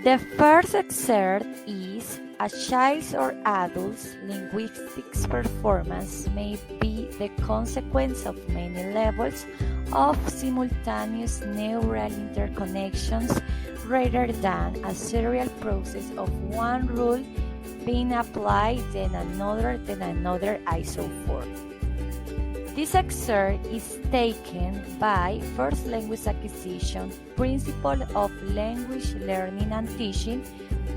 The first excerpt is a child's or adult's linguistic performance may be the consequence of many levels of simultaneous neural interconnections rather than a serial process of one rule being applied then another isoform. This excerpt is taken by First Language Acquisition, Principle of Language Learning and Teaching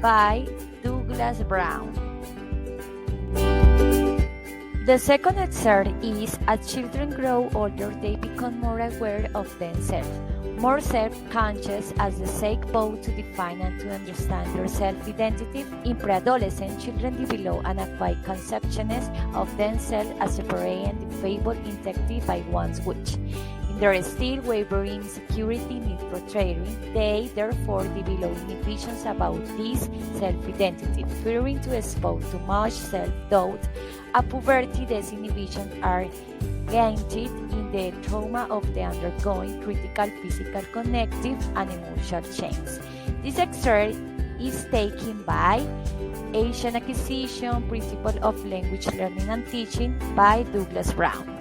by Douglas Brown. The second excerpt is, as children grow older, they become more aware of themselves, more self-conscious as they seek both to define and to understand their self-identity. In pre-adolescent, children develop an acquired consciousness of themselves as separate and fabled entity by one's which, in their still wavering security need portraying, they therefore develop inhibitions about this self-identity, fearing to expose too much self-doubt. At puberty, these inhibitions are gained in the trauma of the undergoing critical physical, cognitive, and emotional change. This excerpt is taken by Asian Acquisition, Principle of Language Learning and Teaching by Douglas Brown.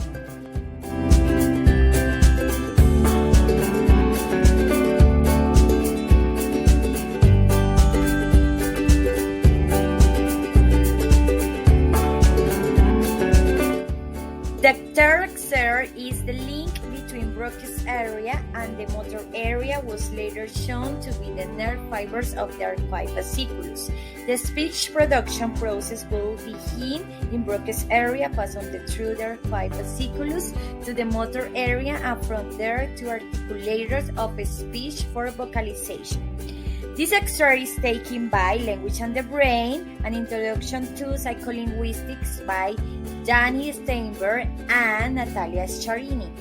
The third excerpt is the link between Broca's area and the motor area was later shown to be the nerve fibers of the arcuate fasciculus. The speech production process will begin in Broca's area, pass on through the arcuate fasciculus to the motor area, and from there to articulators of speech for vocalization. This excerpt is taken by Language and the Brain, an introduction to psycholinguistics by Danny Steinberg and Natalia Sciarrini.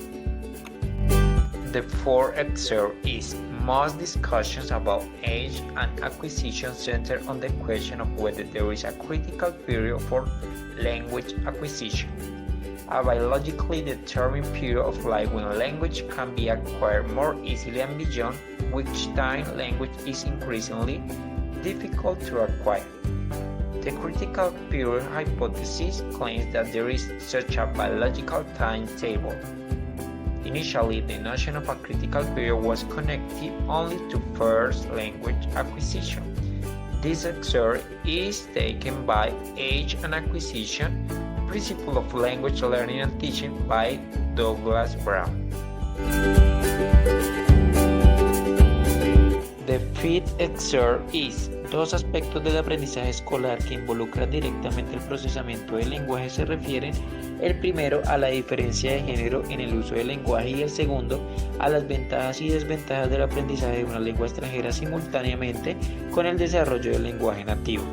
The fourth excerpt is, most discussions about age and acquisition center on the question of whether there is a critical period for language acquisition, a biologically determined period of life when language can be acquired more easily and beyond which time language is increasingly difficult to acquire. The critical period hypothesis claims that there is such a biological timetable. Initially, the notion of a critical period was connected only to first language acquisition. This excerpt is taken by Age and Acquisition, Principle of Language Learning and Teaching by Douglas Brown. The fifth excerpt is, dos aspectos del aprendizaje escolar que involucran directamente el procesamiento del lenguaje se refieren, el primero a la diferencia de género en el uso del lenguaje y el segundo a las ventajas y desventajas del aprendizaje de una lengua extranjera simultáneamente con el desarrollo del lenguaje nativo.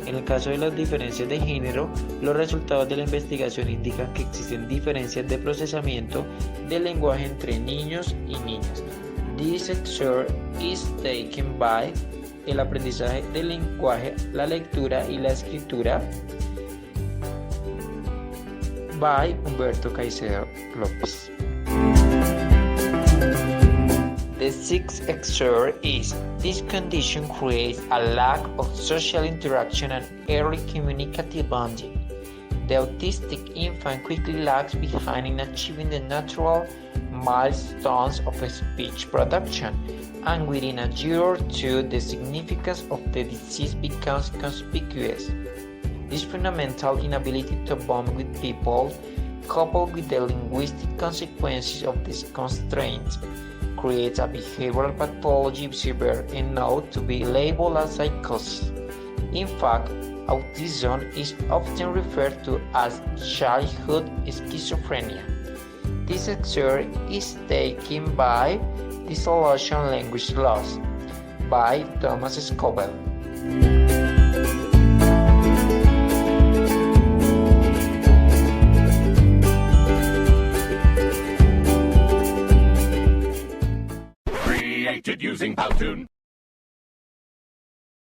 En el caso de las diferencias de género, los resultados de la investigación indican que existen diferencias de procesamiento del lenguaje entre niños y niñas. This excerpt is taken by el aprendizaje del lenguaje, la lectura y la escritura by Humberto Caicedo López. The sixth excerpt is, this condition creates a lack of social interaction and early communicative bonding. The autistic infant quickly lags behind in achieving the natural milestones of speech production, and within a year or two, the significance of the disease becomes conspicuous. This fundamental inability to bond with people, coupled with the linguistic consequences of these constraints, creates a behavioral pathology severe enough to be labeled as psychosis. In fact, autism is often referred to as childhood schizophrenia. This excerpt is taken by Dissolution Language Loss by Thomas Scovell. Created using Powtoon.